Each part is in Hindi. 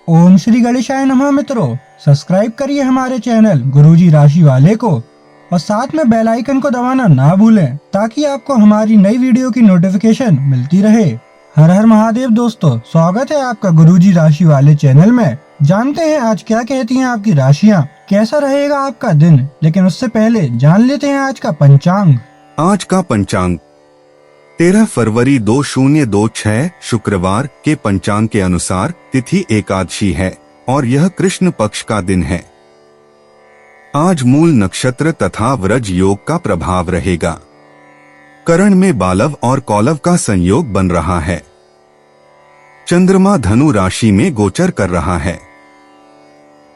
ओम श्री गणेशाय नमः। मित्रों, सब्सक्राइब करिए हमारे चैनल गुरुजी राशि वाले को और साथ में बेल आइकन को दबाना ना भूलें ताकि आपको हमारी नई वीडियो की नोटिफिकेशन मिलती रहे। हर हर महादेव दोस्तों, स्वागत है आपका गुरुजी राशि वाले चैनल में। जानते हैं आज क्या कहती हैं आपकी राशियां, कैसा रहेगा आपका दिन। लेकिन उससे पहले जान लेते हैं आज का पंचांग। आज का पंचांग 13 फरवरी 2026 शुक्रवार के पंचांग के अनुसार तिथि एकादशी है और यह कृष्ण पक्ष का दिन है। आज मूल नक्षत्र तथा व्रज योग का प्रभाव रहेगा। करण में बालव और कौलव का संयोग बन रहा है। चंद्रमा धनु राशि में गोचर कर रहा है।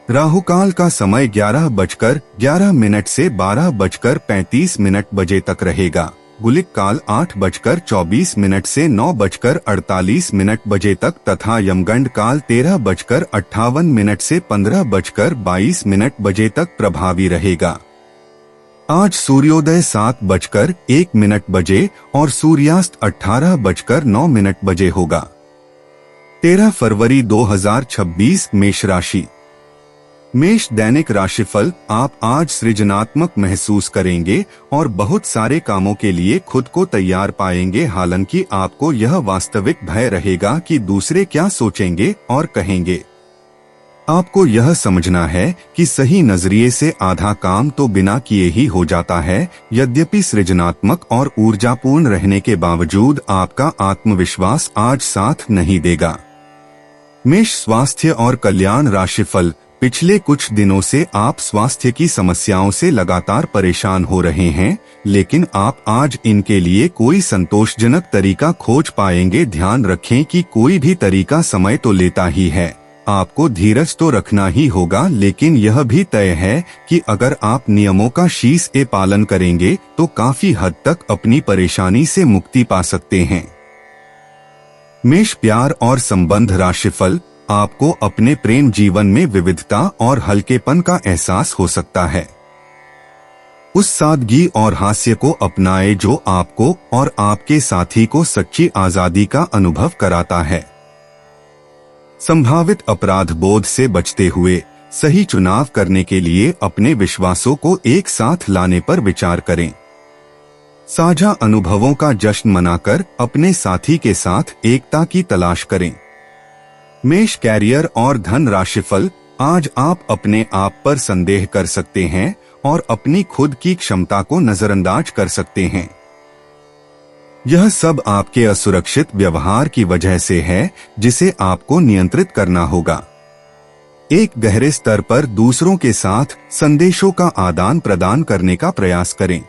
राहुकाल का समय 11:11 से 12:35 बजे तक रहेगा। गुलिक काल 8:24 से 9:48 बजे तक तथा यमगंड काल 13:58 से 15:22 बजे तक प्रभावी रहेगा। आज सूर्योदय 7:01 बजे और सूर्यास्त 18:09 बजे होगा। 13 फरवरी 2026 मेष राशि। मेष दैनिक राशिफल। आप आज सृजनात्मक महसूस करेंगे और बहुत सारे कामों के लिए खुद को तैयार पाएंगे। हालांकि आपको यह वास्तविक भय रहेगा कि दूसरे क्या सोचेंगे और कहेंगे। आपको यह समझना है कि सही नजरिए से आधा काम तो बिना किए ही हो जाता है। यद्यपि सृजनात्मक और ऊर्जापूर्ण रहने के बावजूद आपका आत्मविश्वास आज साथ नहीं देगा। मेष स्वास्थ्य और कल्याण राशिफल। पिछले कुछ दिनों से आप स्वास्थ्य की समस्याओं से लगातार परेशान हो रहे हैं, लेकिन आप आज इनके लिए कोई संतोषजनक तरीका खोज पाएंगे। ध्यान रखें कि कोई भी तरीका समय तो लेता ही है। आपको धीरज तो रखना ही होगा, लेकिन यह भी तय है कि अगर आप नियमों का शीश ए पालन करेंगे तो काफी हद तक अपनी परेशानी से मुक्ति पा सकते हैं। मेष प्यार और संबंध राशिफल। आपको अपने प्रेम जीवन में विविधता और हल्केपन का एहसास हो सकता है। उस सादगी और हास्य को अपनाएं जो आपको और आपके साथी को सच्ची आजादी का अनुभव कराता है। संभावित अपराध बोध से बचते हुए सही चुनाव करने के लिए अपने विश्वासों को एक साथ लाने पर विचार करें। साझा अनुभवों का जश्न मनाकर अपने साथी के साथ एकता की तलाश करें। मेष कैरियर और धन राशिफल। आज आप अपने आप पर संदेह कर सकते हैं और अपनी खुद की क्षमता को नजरअंदाज कर सकते हैं। यह सब आपके असुरक्षित व्यवहार की वजह से है, जिसे आपको नियंत्रित करना होगा। एक गहरे स्तर पर दूसरों के साथ संदेशों का आदान प्रदान करने का प्रयास करें।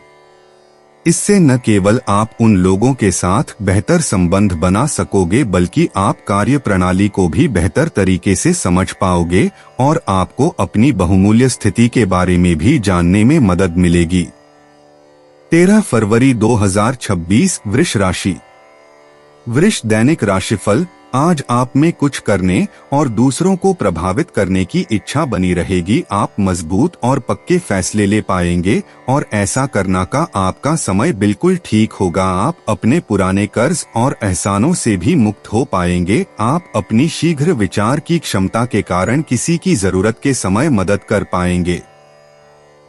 इससे न केवल आप उन लोगों के साथ बेहतर संबंध बना सकोगे, बल्कि आप कार्य प्रणाली को भी बेहतर तरीके से समझ पाओगे और आपको अपनी बहुमूल्य स्थिति के बारे में भी जानने में मदद मिलेगी। 13 फरवरी 2026 वृष राशि। वृष दैनिक राशिफल। आज आप में कुछ करने और दूसरों को प्रभावित करने की इच्छा बनी रहेगी। आप मजबूत और पक्के फैसले ले पाएंगे और ऐसा करना का आपका समय बिल्कुल ठीक होगा। आप अपने पुराने कर्ज और एहसानों से भी मुक्त हो पाएंगे। आप अपनी शीघ्र विचार की क्षमता के कारण किसी की जरूरत के समय मदद कर पाएंगे।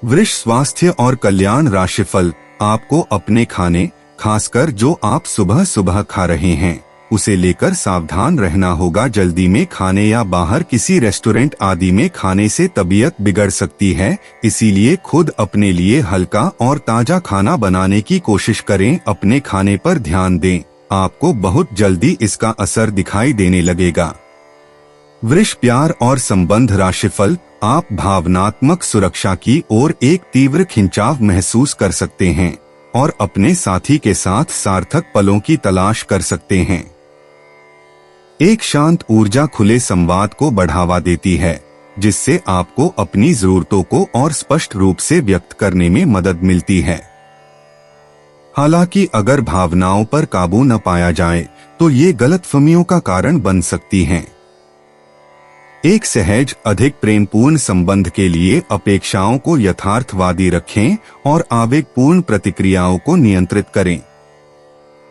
वृष स्वास्थ्य और कल्याण राशिफल। आपको अपने खाने, खासकर जो आप सुबह सुबह खा रहे हैं, उसे लेकर सावधान रहना होगा। जल्दी में खाने या बाहर किसी रेस्टोरेंट आदि में खाने से तबीयत बिगड़ सकती है, इसीलिए खुद अपने लिए हल्का और ताजा खाना बनाने की कोशिश करें। अपने खाने पर ध्यान दें, आपको बहुत जल्दी इसका असर दिखाई देने लगेगा। वृष प्यार और संबंध राशिफल। आप भावनात्मक सुरक्षा की ओर एक तीव्र खिंचाव महसूस कर सकते हैं और अपने साथी के साथ सार्थक पलों की तलाश कर सकते हैं। एक शांत ऊर्जा खुले संवाद को बढ़ावा देती है, जिससे आपको अपनी जरूरतों को और स्पष्ट रूप से व्यक्त करने में मदद मिलती है। हालांकि अगर भावनाओं पर काबू न पाया जाए तो ये गलतफहमियों का कारण बन सकती हैं। एक सहज अधिक प्रेमपूर्ण संबंध के लिए अपेक्षाओं को यथार्थवादी रखें और आवेगपूर्ण प्रतिक्रियाओं को नियंत्रित करें।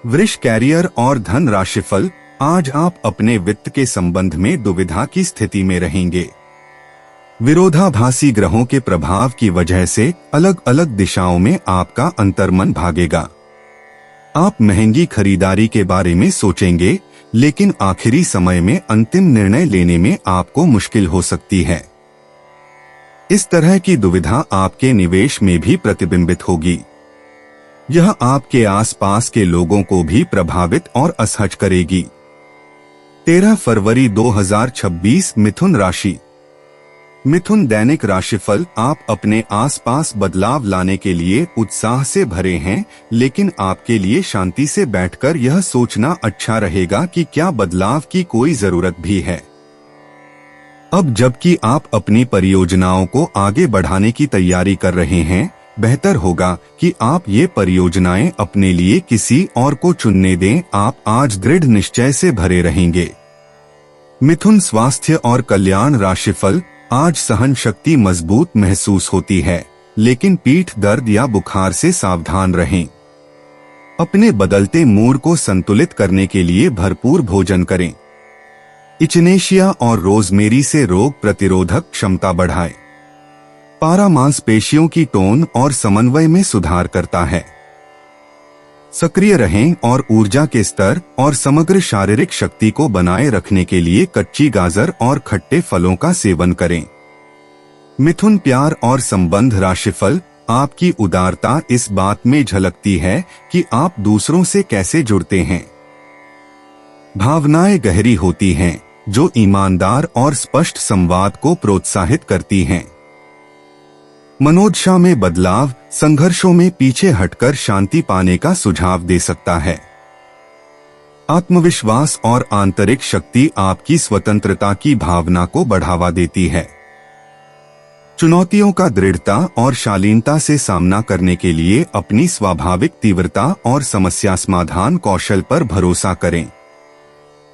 वृष कैरियर और धन राशिफल। आज आप अपने वित्त के संबंध में दुविधा की स्थिति में रहेंगे। विरोधाभासी ग्रहों के प्रभाव की वजह से अलग अलग दिशाओं में आपका अंतर्मन भागेगा। आप महंगी खरीदारी के बारे में सोचेंगे, लेकिन आखिरी समय में अंतिम निर्णय लेने में आपको मुश्किल हो सकती है। इस तरह की दुविधा आपके निवेश में भी प्रतिबिंबित होगी। यह आपके आसपास के लोगों को भी प्रभावित और असहज करेगी। 13 फरवरी 2026 मिथुन राशि। मिथुन दैनिक राशिफल। आप अपने आसपास बदलाव लाने के लिए उत्साह से भरे हैं, लेकिन आपके लिए शांति से बैठकर यह सोचना अच्छा रहेगा कि क्या बदलाव की कोई जरूरत भी है। अब जबकि आप अपनी परियोजनाओं को आगे बढ़ाने की तैयारी कर रहे हैं, बेहतर होगा कि आप ये परियोजनाएं अपने लिए किसी और को चुनने दें। आप आज दृढ़ निश्चय से भरे रहेंगे। मिथुन स्वास्थ्य और कल्याण राशिफल। आज सहन शक्ति मजबूत महसूस होती है, लेकिन पीठ दर्द या बुखार से सावधान रहें। अपने बदलते मूड को संतुलित करने के लिए भरपूर भोजन करें। इचनेशिया और रोजमेरी से रोग प्रतिरोधक क्षमता बढ़ाएं। पारा मांसपेशियों की टोन और समन्वय में सुधार करता है। सक्रिय रहें और ऊर्जा के स्तर और समग्र शारीरिक शक्ति को बनाए रखने के लिए कच्ची गाजर और खट्टे फलों का सेवन करें। मिथुन प्यार और संबंध राशिफल। आपकी उदारता इस बात में झलकती है कि आप दूसरों से कैसे जुड़ते हैं। भावनाएं गहरी होती हैं, जो ईमानदार और स्पष्ट संवाद को प्रोत्साहित करती हैं। मनोदशा में बदलाव संघर्षों में पीछे हटकर शांति पाने का सुझाव दे सकता है। आत्मविश्वास और आंतरिक शक्ति आपकी स्वतंत्रता की भावना को बढ़ावा देती है। चुनौतियों का दृढ़ता और शालीनता से सामना करने के लिए अपनी स्वाभाविक तीव्रता और समस्या समाधान कौशल पर भरोसा करें।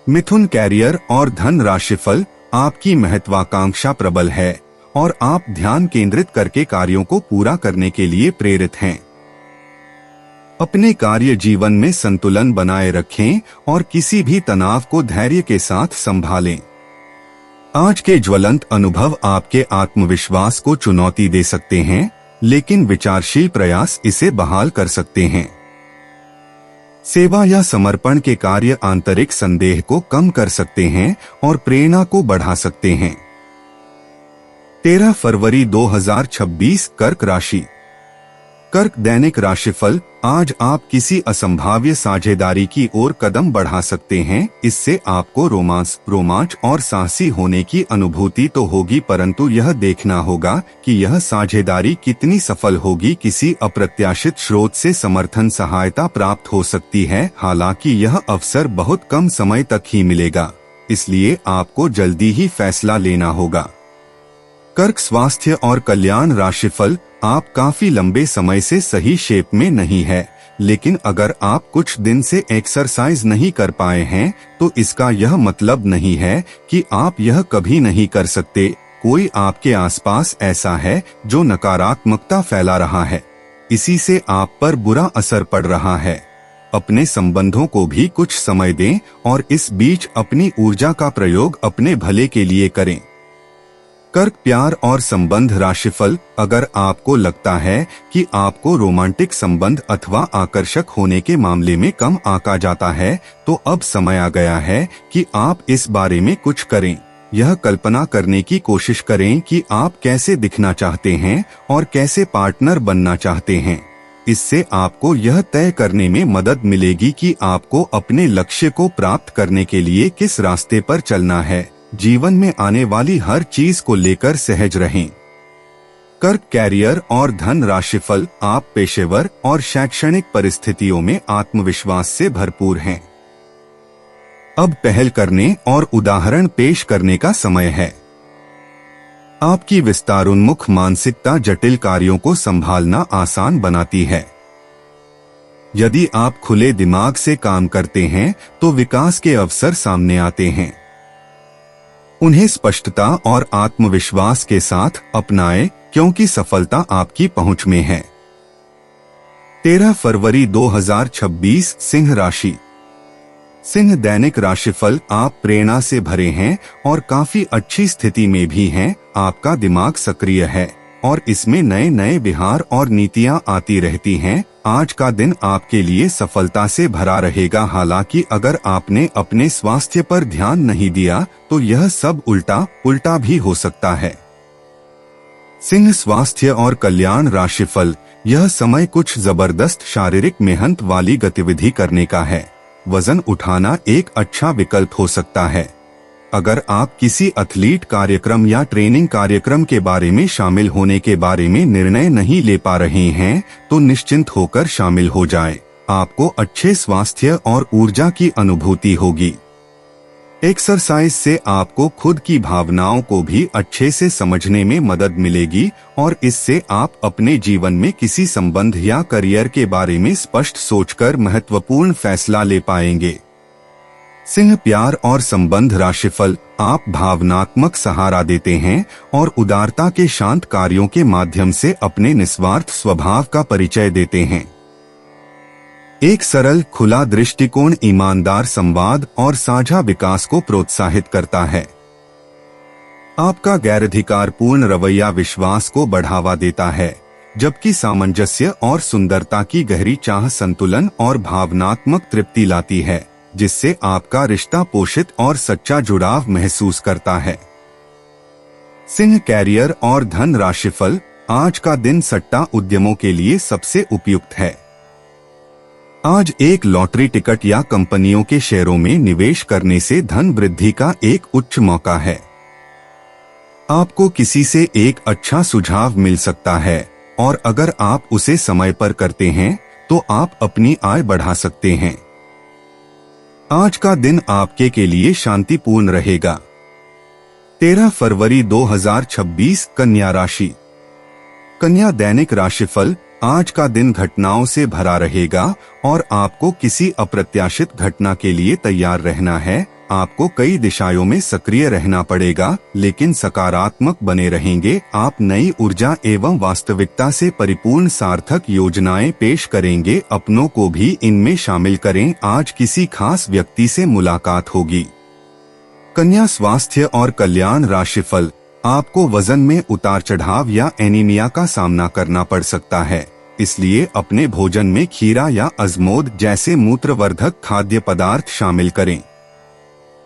मिथुन कैरियर और धन राशिफल। आपकी महत्वाकांक्षा प्रबल है और आप ध्यान केंद्रित करके कार्यों को पूरा करने के लिए प्रेरित हैं। अपने कार्य जीवन में संतुलन बनाए रखें और किसी भी तनाव को धैर्य के साथ संभालें। आज के ज्वलंत अनुभव आपके आत्मविश्वास को चुनौती दे सकते हैं, लेकिन विचारशील प्रयास इसे बहाल कर सकते हैं। सेवा या समर्पण के कार्य आंतरिक संदेह को कम कर सकते हैं और प्रेरणा को बढ़ा सकते हैं। 13 फरवरी 2026 कर्क राशि। कर्क दैनिक राशिफल। आज आप किसी असंभाव्य साझेदारी की ओर कदम बढ़ा सकते हैं। इससे आपको रोमांच और साहसी होने की अनुभूति तो होगी, परंतु यह देखना होगा कि यह साझेदारी कितनी सफल होगी। किसी अप्रत्याशित स्रोत से समर्थन सहायता प्राप्त हो सकती है, हालांकि यह अवसर बहुत कम समय तक ही मिलेगा, इसलिए आपको जल्दी ही फैसला लेना होगा। कर्क स्वास्थ्य और कल्याण राशिफल। आप काफी लंबे समय से सही शेप में नहीं है, लेकिन अगर आप कुछ दिन से एक्सरसाइज नहीं कर पाए हैं, तो इसका यह मतलब नहीं है कि आप यह कभी नहीं कर सकते। कोई आपके आसपास ऐसा है जो नकारात्मकता फैला रहा है, इसी से आप पर बुरा असर पड़ रहा है। अपने संबंधों को भी कुछ समय दें और इस बीच अपनी ऊर्जा का प्रयोग अपने भले के लिए करें। कर्क प्यार और संबंध राशिफल। अगर आपको लगता है कि आपको रोमांटिक संबंध अथवा आकर्षक होने के मामले में कम आंका जाता है, तो अब समय आ गया है कि आप इस बारे में कुछ करें। यह कल्पना करने की कोशिश करें कि आप कैसे दिखना चाहते हैं और कैसे पार्टनर बनना चाहते हैं। इससे आपको यह तय करने में मदद मिलेगी कि आपको अपने लक्ष्य को प्राप्त करने के लिए किस रास्ते पर चलना है। जीवन में आने वाली हर चीज को लेकर सहज रहें। कर्क कैरियर और धन राशिफल। आप पेशेवर और शैक्षणिक परिस्थितियों में आत्मविश्वास से भरपूर हैं। अब पहल करने और उदाहरण पेश करने का समय है। आपकी विस्तारोन्मुख मानसिकता जटिल कार्यों को संभालना आसान बनाती है। यदि आप खुले दिमाग से काम करते हैं, तो विकास के अवसर सामने आते हैं। उन्हें स्पष्टता और आत्मविश्वास के साथ अपनाएं, क्योंकि सफलता आपकी पहुंच में है। 13 फरवरी 2026 सिंह राशि। सिंह दैनिक राशिफल, आप प्रेरणा से भरे हैं और काफी अच्छी स्थिति में भी हैं। आपका दिमाग सक्रिय है और इसमें नए नए विहार और नीतियां आती रहती हैं। आज का दिन आपके लिए सफलता से भरा रहेगा। हालांकि अगर आपने अपने स्वास्थ्य पर ध्यान नहीं दिया तो यह सब उल्टा भी हो सकता है। सिंह स्वास्थ्य और कल्याण राशिफल, यह समय कुछ जबरदस्त शारीरिक मेहनत वाली गतिविधि करने का है। वजन उठाना एक अच्छा विकल्प हो सकता है। अगर आप किसी एथलीट कार्यक्रम या ट्रेनिंग कार्यक्रम के बारे में शामिल होने के बारे में निर्णय नहीं ले पा रहे हैं तो निश्चिंत होकर शामिल हो जाएं। आपको अच्छे स्वास्थ्य और ऊर्जा की अनुभूति होगी। एक्सरसाइज से आपको खुद की भावनाओं को भी अच्छे से समझने में मदद मिलेगी और इससे आप अपने जीवन में किसी संबंध या करियर के बारे में स्पष्ट सोचकर महत्वपूर्ण फैसला ले पाएंगे। सिंह प्यार और संबंध राशिफल, आप भावनात्मक सहारा देते हैं और उदारता के शांत कार्यों के माध्यम से अपने निस्वार्थ स्वभाव का परिचय देते हैं। एक सरल खुला दृष्टिकोण ईमानदार संवाद और साझा विकास को प्रोत्साहित करता है। आपका गैराधिकारपूर्ण रवैया विश्वास को बढ़ावा देता है, जबकि सामंजस्य और सुंदरता की गहरी चाह संतुलन और भावनात्मक तृप्ति लाती है, जिससे आपका रिश्ता पोषित और सच्चा जुड़ाव महसूस करता है। सिंह कैरियर और धन राशिफल, आज का दिन सट्टा उद्यमों के लिए सबसे उपयुक्त है। आज एक लॉटरी टिकट या कंपनियों के शेयरों में निवेश करने से धन वृद्धि का एक उच्च मौका है। आपको किसी से एक अच्छा सुझाव मिल सकता है और अगर आप उसे समय पर करते हैं तो आप अपनी आय बढ़ा सकते हैं। आज का दिन आपके के लिए शांतिपूर्ण रहेगा। 13 फरवरी 2026, कन्या राशि। कन्या दैनिक राशिफल, आज का दिन घटनाओं से भरा रहेगा और आपको किसी अप्रत्याशित घटना के लिए तैयार रहना है। आपको कई दिशाओं में सक्रिय रहना पड़ेगा, लेकिन सकारात्मक बने रहेंगे। आप नई ऊर्जा एवं वास्तविकता से परिपूर्ण सार्थक योजनाएं पेश करेंगे। अपनों को भी इनमें शामिल करें। आज किसी खास व्यक्ति से मुलाकात होगी। कन्या स्वास्थ्य और कल्याण राशिफल, आपको वजन में उतार चढ़ाव या एनीमिया का सामना करना पड़ सकता है, इसलिए अपने भोजन में खीरा या अजमोद जैसे मूत्रवर्धक खाद्य पदार्थ शामिल करें।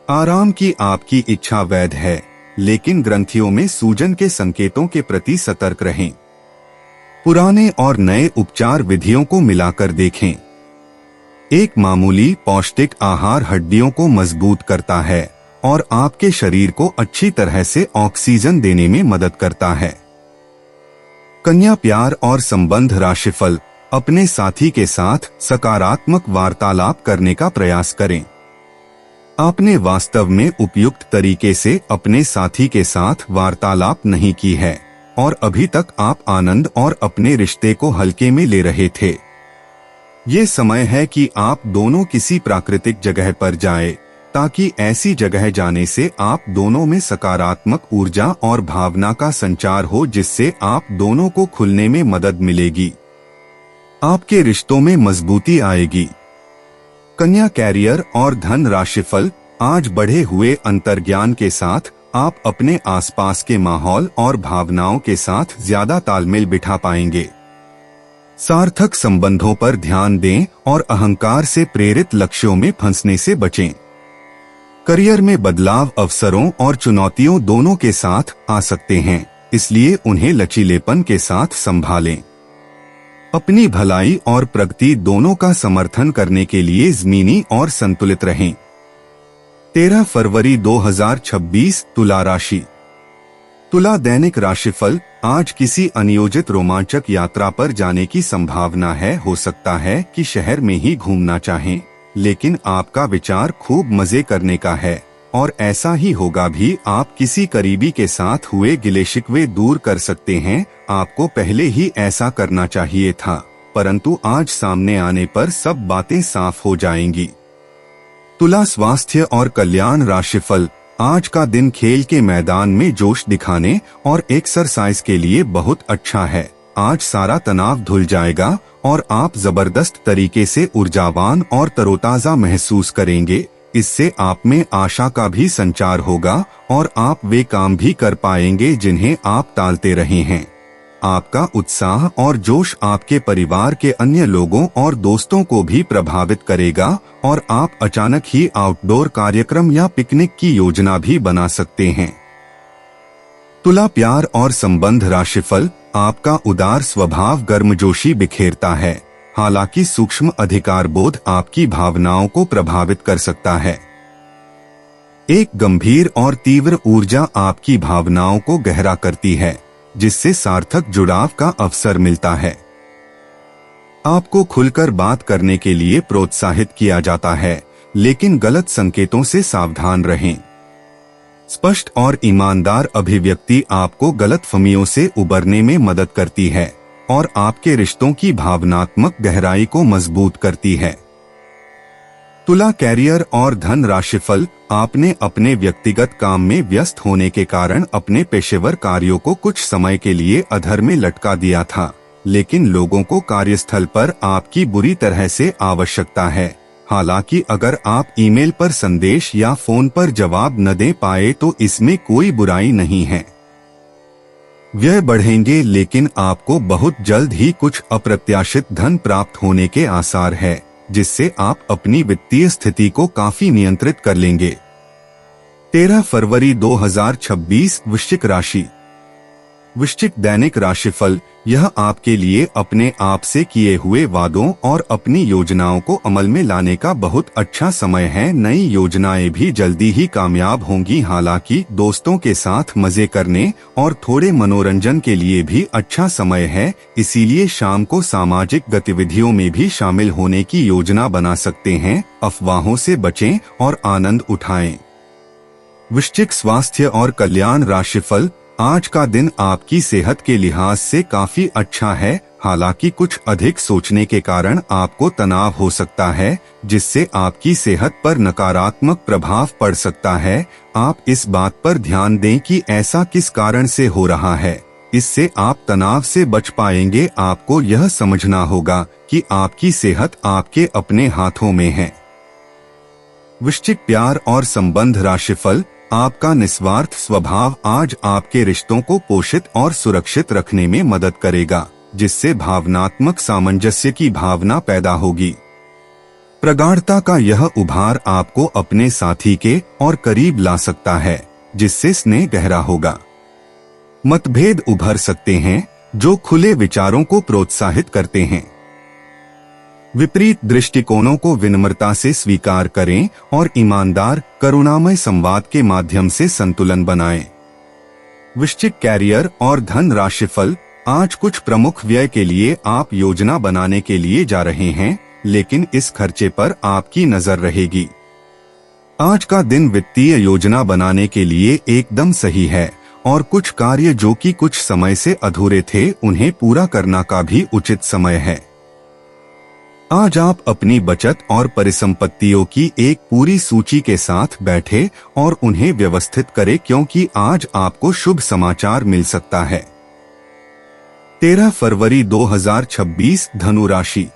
आराम की आपकी इच्छा वैध है, लेकिन ग्रंथियों में सूजन के संकेतों के प्रति सतर्क रहें। पुराने और नए उपचार विधियों को मिलाकर देखें। एक मामूली पौष्टिक आहार हड्डियों को मजबूत करता है और आपके शरीर को अच्छी तरह से ऑक्सीजन देने में मदद करता है। कन्या प्यार और संबंध राशिफल, अपने साथी के साथ सकारात्मक वार्तालाप करने का प्रयास करें। आपने वास्तव में उपयुक्त तरीके से अपने साथी के साथ वार्तालाप नहीं की है और अभी तक आप आनंद और अपने रिश्ते को हल्के में ले रहे थे। ये समय है कि आप दोनों किसी प्राकृतिक जगह पर जाएं, ताकि ऐसी जगह जाने से आप दोनों में सकारात्मक ऊर्जा और भावना का संचार हो, जिससे आप दोनों को खुलने में मदद मिलेगी। आपके रिश्तों में मजबूती आएगी। कन्या कैरियर और धन राशिफल, आज बढ़े हुए अंतर्ज्ञान के साथ आप अपने आसपास के माहौल और भावनाओं के साथ ज्यादा तालमेल बिठा पाएंगे। सार्थक संबंधों पर ध्यान दें और अहंकार से प्रेरित लक्ष्यों में फंसने से बचें। करियर में बदलाव अवसरों और चुनौतियों दोनों के साथ आ सकते हैं, इसलिए उन्हें लचीलेपन के साथ संभालें। अपनी भलाई और प्रगति दोनों का समर्थन करने के लिए ज़मीनी और संतुलित रहें। 13 फरवरी 2026, तुला राशि। तुला दैनिक राशिफल, आज किसी अनियोजित रोमांचक यात्रा पर जाने की संभावना है। हो सकता है कि शहर में ही घूमना चाहें, लेकिन आपका विचार खूब मजे करने का है और ऐसा ही होगा भी। आप किसी करीबी के साथ हुए गिले शिकवे दूर कर सकते हैं। आपको पहले ही ऐसा करना चाहिए था, परंतु आज सामने आने पर सब बातें साफ हो जाएंगी। तुला स्वास्थ्य और कल्याण राशिफल, आज का दिन खेल के मैदान में जोश दिखाने और एक्सरसाइज के लिए बहुत अच्छा है। आज सारा तनाव धुल जाएगा और आप जबरदस्त तरीके से ऊर्जावान और तरोताजा महसूस करेंगे। इससे आप में आशा का भी संचार होगा और आप वे काम भी कर पाएंगे जिन्हें आप टालते रहे हैं। आपका उत्साह और जोश आपके परिवार के अन्य लोगों और दोस्तों को भी प्रभावित करेगा और आप अचानक ही आउटडोर कार्यक्रम या पिकनिक की योजना भी बना सकते हैं। तुला प्यार और संबंध राशिफल। आपका उदार स्वभाव गर्मजोशी बिखेरता है, हालांकि सूक्ष्म अधिकार बोध आपकी भावनाओं को प्रभावित कर सकता है। एक गंभीर और तीव्र ऊर्जा आपकी भावनाओं को गहरा करती है, जिससे सार्थक जुड़ाव का अवसर मिलता है। आपको खुलकर बात करने के लिए प्रोत्साहित किया जाता है, लेकिन गलत संकेतों से सावधान रहें। स्पष्ट और ईमानदार अभिव्यक्ति आपको गलतफहमियों से उबरने में मदद करती है और आपके रिश्तों की भावनात्मक गहराई को मजबूत करती है। तुला कैरियर और धन राशिफल। आपने अपने व्यक्तिगत काम में व्यस्त होने के कारण अपने पेशेवर कार्यों को कुछ समय के लिए अधर में लटका दिया था, लेकिन लोगों को कार्यस्थल पर आपकी बुरी तरह से आवश्यकता है। हालांकि अगर आप ईमेल पर संदेश या फोन पर जवाब न दे पाए तो इसमें कोई बुराई नहीं है। व्यय बढ़ेंगे, लेकिन आपको बहुत जल्द ही कुछ अप्रत्याशित धन प्राप्त होने के आसार है, जिससे आप अपनी वित्तीय स्थिति को काफी नियंत्रित कर लेंगे। 13 फरवरी 2026 वृश्चिक राशि। वृश्चिक दैनिक राशिफल। यह आपके लिए अपने आप से किए हुए वादों और अपनी योजनाओं को अमल में लाने का बहुत अच्छा समय है। नई योजनाएं भी जल्दी ही कामयाब होंगी। हालांकि दोस्तों के साथ मजे करने और थोड़े मनोरंजन के लिए भी अच्छा समय है, इसीलिए शाम को सामाजिक गतिविधियों में भी शामिल होने की योजना बना सकते हैं। अफवाहों से बचें और आनंद उठाएं। वृश्चिक स्वास्थ्य और कल्याण राशिफल। आज का दिन आपकी सेहत के लिहाज से काफी अच्छा है, हालांकि कुछ अधिक सोचने के कारण आपको तनाव हो सकता है, जिससे आपकी सेहत पर नकारात्मक प्रभाव पड़ सकता है। आप इस बात पर ध्यान दें कि ऐसा किस कारण से हो रहा है, इससे आप तनाव से बच पाएंगे। आपको यह समझना होगा कि आपकी सेहत आपके अपने हाथों में है। वृश्चिक प्यार और संबंध राशिफल। आपका निस्वार्थ स्वभाव आज आपके रिश्तों को पोषित और सुरक्षित रखने में मदद करेगा, जिससे भावनात्मक सामंजस्य की भावना पैदा होगी। प्रगाढ़ता का यह उभार आपको अपने साथी के और करीब ला सकता है, जिससे स्नेह गहरा होगा। मतभेद उभर सकते हैं, जो खुले विचारों को प्रोत्साहित करते हैं। विपरीत दृष्टिकोणों को विनम्रता से स्वीकार करें और ईमानदार, करुणामय संवाद के माध्यम से संतुलन बनाएं। वृश्चिक कैरियर और धन राशिफल। आज कुछ प्रमुख व्यय के लिए आप योजना बनाने के लिए जा रहे हैं, लेकिन इस खर्चे पर आपकी नजर रहेगी। आज का दिन वित्तीय योजना बनाने के लिए एकदम सही है और कुछ कार्य जो कि कुछ समय से अधूरे थे, उन्हें पूरा करना का भी उचित समय है। आज आप अपनी बचत और परिसंपत्तियों की एक पूरी सूची के साथ बैठे और उन्हें व्यवस्थित करें, क्योंकि आज आपको शुभ समाचार मिल सकता है। 13 फरवरी 2026 धनु राशि।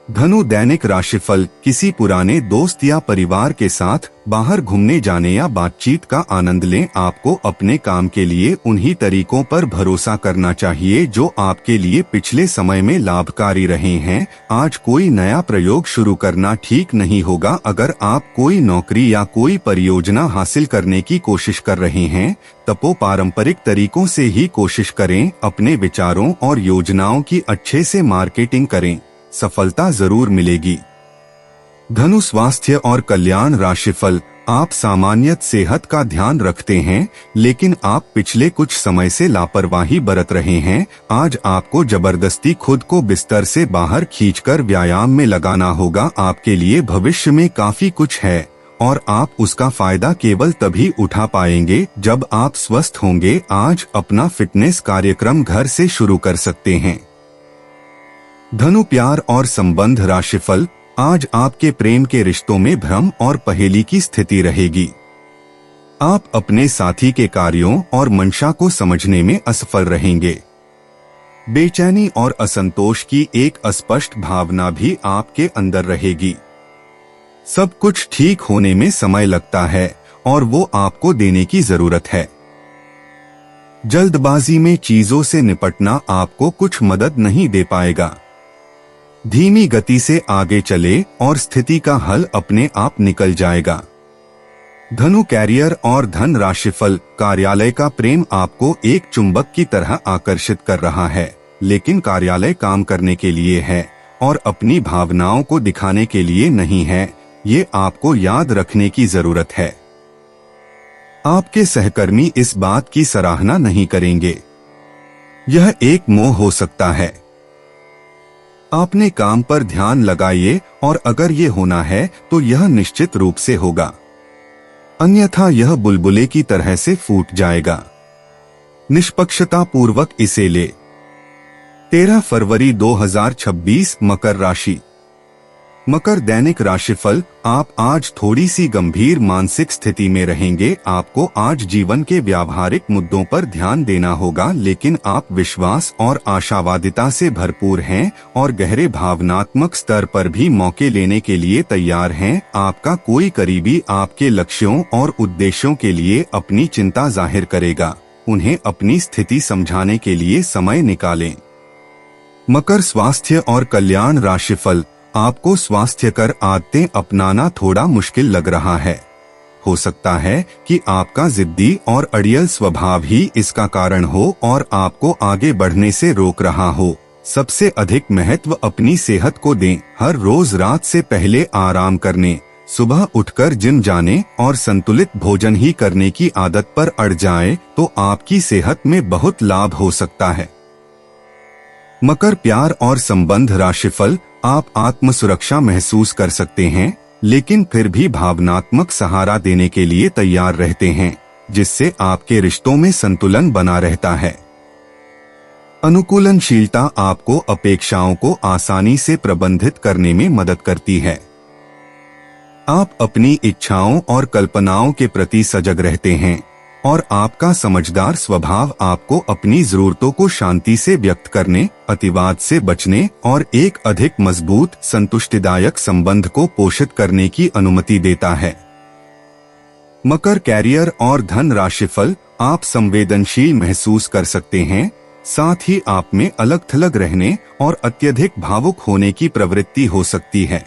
धनु दैनिक राशिफल। किसी पुराने दोस्त या परिवार के साथ बाहर घूमने जाने या बातचीत का आनंद लें। आपको अपने काम के लिए उन्हीं तरीकों पर भरोसा करना चाहिए जो आपके लिए पिछले समय में लाभकारी रहे हैं। आज कोई नया प्रयोग शुरू करना ठीक नहीं होगा। अगर आप कोई नौकरी या कोई परियोजना हासिल करने की कोशिश कर रहे हैं, तब पारंपरिक तरीकों से ही कोशिश करें। अपने विचारों और योजनाओं की अच्छे से मार्केटिंग करें, सफलता जरूर मिलेगी। धनु स्वास्थ्य और कल्याण राशिफल। आप सामान्य सेहत का ध्यान रखते हैं, लेकिन आप पिछले कुछ समय से लापरवाही बरत रहे हैं। आज आपको जबरदस्ती खुद को बिस्तर से बाहर खींचकर व्यायाम में लगाना होगा। आपके लिए भविष्य में काफी कुछ है और आप उसका फायदा केवल तभी उठा पाएंगे जब आप स्वस्थ होंगे। आज अपना फिटनेस कार्यक्रम घर से शुरू कर सकते हैं। धनु प्यार और संबंध राशिफल। आज आपके प्रेम के रिश्तों में भ्रम और पहेली की स्थिति रहेगी। आप अपने साथी के कार्यों और मंशा को समझने में असफल रहेंगे। बेचैनी और असंतोष की एक अस्पष्ट भावना भी आपके अंदर रहेगी। सब कुछ ठीक होने में समय लगता है और वो आपको देने की जरूरत है। जल्दबाजी में चीजों से निपटना आपको कुछ मदद नहीं दे पाएगा। धीमी गति से आगे चले और स्थिति का हल अपने आप निकल जाएगा। धनु कैरियर और धन राशिफल। कार्यालय का प्रेम आपको एक चुंबक की तरह आकर्षित कर रहा है, लेकिन कार्यालय काम करने के लिए है और अपनी भावनाओं को दिखाने के लिए नहीं है। ये आपको याद रखने की जरूरत है। आपके सहकर्मी इस बात की सराहना नहीं करेंगे। यह एक मोह हो सकता है। आपने काम पर ध्यान लगाइए और अगर ये होना है तो यह निश्चित रूप से होगा, अन्यथा यह बुलबुले की तरह से फूट जाएगा। निष्पक्षता पूर्वक इसे ले। 13 फरवरी 2026 मकर राशि। मकर दैनिक राशिफल। आप आज थोड़ी सी गंभीर मानसिक स्थिति में रहेंगे। आपको आज जीवन के व्यावहारिक मुद्दों पर ध्यान देना होगा, लेकिन आप विश्वास और आशावादिता से भरपूर हैं और गहरे भावनात्मक स्तर पर भी मौके लेने के लिए तैयार हैं। आपका कोई करीबी आपके लक्ष्यों और उद्देश्यों के लिए अपनी चिंता जाहिर करेगा। उन्हें अपनी स्थिति समझाने के लिए समय निकालें। मकर स्वास्थ्य और कल्याण राशिफल। आपको स्वास्थ्यकर आदतें अपनाना थोड़ा मुश्किल लग रहा है। हो सकता है कि आपका जिद्दी और अड़ियल स्वभाव ही इसका कारण हो और आपको आगे बढ़ने से रोक रहा हो। सबसे अधिक महत्व अपनी सेहत को दें। हर रोज रात से पहले आराम करने, सुबह उठकर जिम जाने और संतुलित भोजन ही करने की आदत पर अड़ जाएं तो आपकी सेहत में बहुत लाभ हो सकता है। मकर प्यार और संबंध राशिफल। आप आत्म सुरक्षा महसूस कर सकते हैं, लेकिन फिर भी भावनात्मक सहारा देने के लिए तैयार रहते हैं, जिससे आपके रिश्तों में संतुलन बना रहता है। अनुकूलनशीलता आपको अपेक्षाओं को आसानी से प्रबंधित करने में मदद करती है। आप अपनी इच्छाओं और कल्पनाओं के प्रति सजग रहते हैं और आपका समझदार स्वभाव आपको अपनी जरूरतों को शांति से व्यक्त करने, अतिवाद से बचने और एक अधिक मजबूत संतुष्टिदायक संबंध को पोषित करने की अनुमति देता है। मकर कैरियर और धन राशिफल। आप संवेदनशील महसूस कर सकते हैं, साथ ही आप में अलग थलग रहने और अत्यधिक भावुक होने की प्रवृत्ति हो सकती है।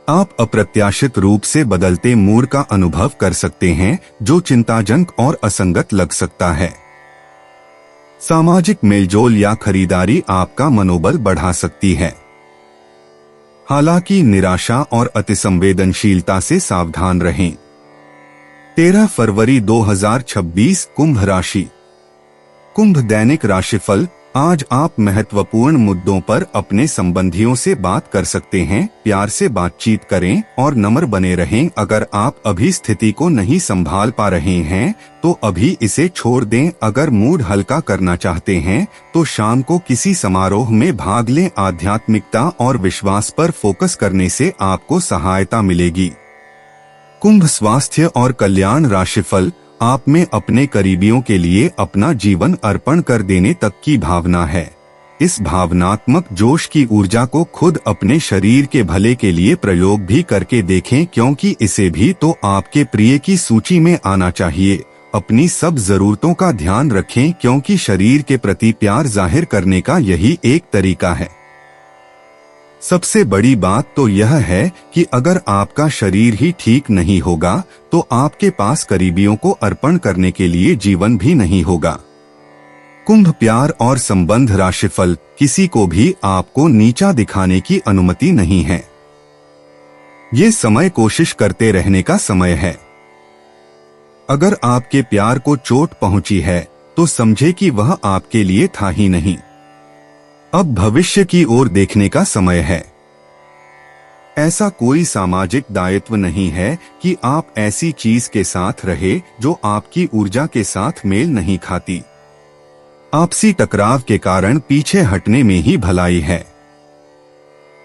आप अप्रत्याशित रूप से बदलते मूड का अनुभव कर सकते हैं, जो चिंताजनक और असंगत लग सकता है। सामाजिक मेलजोल या खरीदारी आपका मनोबल बढ़ा सकती है। हालांकि निराशा और अतिसंवेदनशीलता से सावधान रहें। 13 फरवरी 2026 कुंभ राशि। कुंभ दैनिक राशिफल। आज आप महत्वपूर्ण मुद्दों पर अपने संबंधियों से बात कर सकते हैं। प्यार से बातचीत करें और नम्र बने रहें। अगर आप अभी स्थिति को नहीं संभाल पा रहे हैं तो अभी इसे छोड़ दें। अगर मूड हल्का करना चाहते हैं तो शाम को किसी समारोह में भाग लें। आध्यात्मिकता और विश्वास पर फोकस करने से आपको सहायता मिलेगी। कुंभ स्वास्थ्य और कल्याण राशिफल। आप में अपने करीबियों के लिए अपना जीवन अर्पण कर देने तक की भावना है। इस भावनात्मक जोश की ऊर्जा को खुद अपने शरीर के भले के लिए प्रयोग भी करके देखें, क्योंकि इसे भी तो आपके प्रिय की सूची में आना चाहिए। अपनी सब जरूरतों का ध्यान रखें, क्योंकि शरीर के प्रति प्यार जाहिर करने का यही एक तरीका है। सबसे बड़ी बात तो यह है कि अगर आपका शरीर ही ठीक नहीं होगा तो आपके पास करीबियों को अर्पण करने के लिए जीवन भी नहीं होगा। कुंभ प्यार और संबंध राशिफल। किसी को भी आपको नीचा दिखाने की अनुमति नहीं है। ये समय कोशिश करते रहने का समय है। अगर आपके प्यार को चोट पहुंची है तो समझे कि वह आपके लिए था ही नहीं। अब भविष्य की ओर देखने का समय है। ऐसा कोई सामाजिक दायित्व नहीं है कि आप ऐसी चीज के साथ रहे जो आपकी ऊर्जा के साथ मेल नहीं खाती। आपसी टकराव के कारण पीछे हटने में ही भलाई है।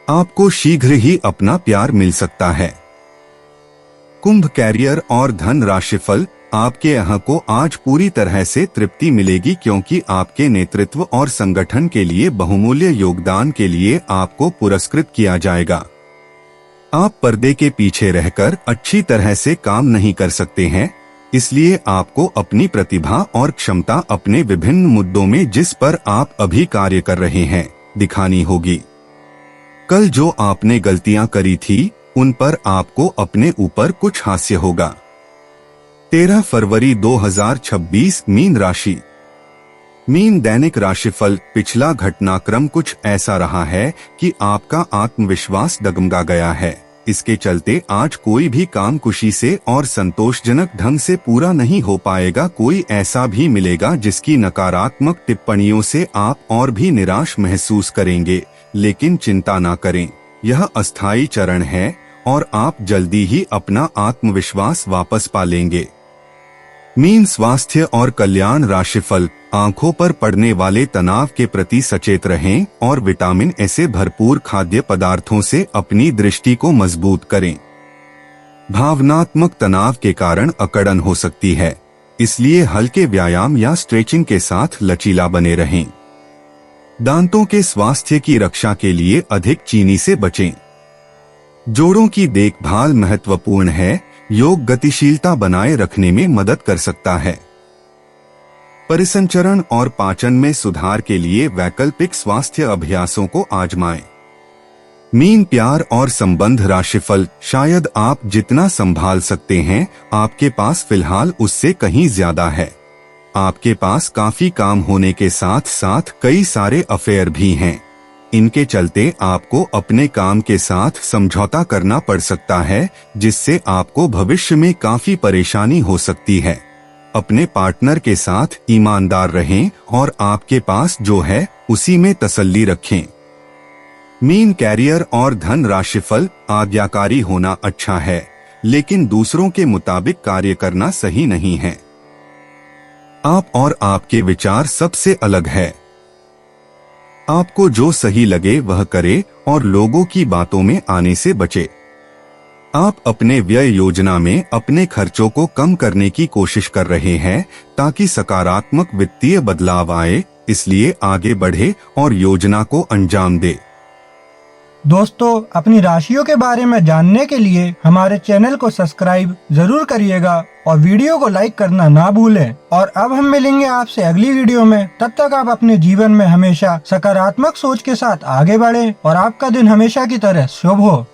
आपको शीघ्र ही अपना प्यार मिल सकता है। कुंभ कैरियर और धन राशिफल। आपके यहाँ को आज पूरी तरह से तृप्ति मिलेगी, क्योंकि आपके नेतृत्व और संगठन के लिए बहुमूल्य योगदान के लिए आपको पुरस्कृत किया जाएगा। आप पर्दे के पीछे रहकर अच्छी तरह से काम नहीं कर सकते हैं, इसलिए आपको अपनी प्रतिभा और क्षमता अपने विभिन्न मुद्दों में जिस पर आप अभी कार्य कर रहे हैं दिखानी होगी। कल जो आपने गलतियां करी थी उन पर आपको अपने ऊपर कुछ हास्य होगा। 13 फरवरी 2026 मीन राशि। मीन दैनिक राशिफल। पिछला घटनाक्रम कुछ ऐसा रहा है कि आपका आत्मविश्वास डगमगा गया है। इसके चलते आज कोई भी काम खुशी से और संतोषजनक ढंग से पूरा नहीं हो पाएगा। कोई ऐसा भी मिलेगा जिसकी नकारात्मक टिप्पणियों से आप और भी निराश महसूस करेंगे, लेकिन चिंता ना करें, यह अस्थायी चरण है और आप जल्दी ही अपना आत्मविश्वास वापस पा लेंगे। मीन स्वास्थ्य और कल्याण राशिफल। आंखों पर पड़ने वाले तनाव के प्रति सचेत रहें और विटामिन ए से भरपूर खाद्य पदार्थों से अपनी दृष्टि को मजबूत करें। भावनात्मक तनाव के कारण अकड़न हो सकती है, इसलिए हल्के व्यायाम या स्ट्रेचिंग के साथ लचीला बने रहें। दांतों के स्वास्थ्य की रक्षा के लिए अधिक चीनी से बचें। जोड़ों की देखभाल महत्वपूर्ण है। योग गतिशीलता बनाए रखने में मदद कर सकता है। परिसंचरण और पाचन में सुधार के लिए वैकल्पिक स्वास्थ्य अभ्यासों को आजमाएं। मीन प्यार और संबंध राशिफल। शायद आप जितना संभाल सकते हैं आपके पास फिलहाल उससे कहीं ज्यादा है। आपके पास काफी काम होने के साथ साथ कई सारे अफेयर भी हैं। इनके चलते आपको अपने काम के साथ समझौता करना पड़ सकता है, जिससे आपको भविष्य में काफी परेशानी हो सकती है। अपने पार्टनर के साथ ईमानदार रहें और आपके पास जो है उसी में तसल्ली रखें। मीन कैरियर और धन राशिफल। आज्ञाकारी होना अच्छा है, लेकिन दूसरों के मुताबिक कार्य करना सही नहीं है। आप और आपके विचार सबसे अलग है। आपको जो सही लगे वह करे और लोगों की बातों में आने से बचे। आप अपने व्यय योजना में अपने खर्चों को कम करने की कोशिश कर रहे हैं ताकि सकारात्मक वित्तीय बदलाव आए, इसलिए आगे बढ़े और योजना को अंजाम दे। दोस्तों, अपनी राशियों के बारे में जानने के लिए हमारे चैनल को सब्सक्राइब जरूर करिएगा और वीडियो को लाइक करना ना भूलें। और अब हम मिलेंगे आपसे अगली वीडियो में। तब तक आप अपने जीवन में हमेशा सकारात्मक सोच के साथ आगे बढ़ें और आपका दिन हमेशा की तरह शुभ हो।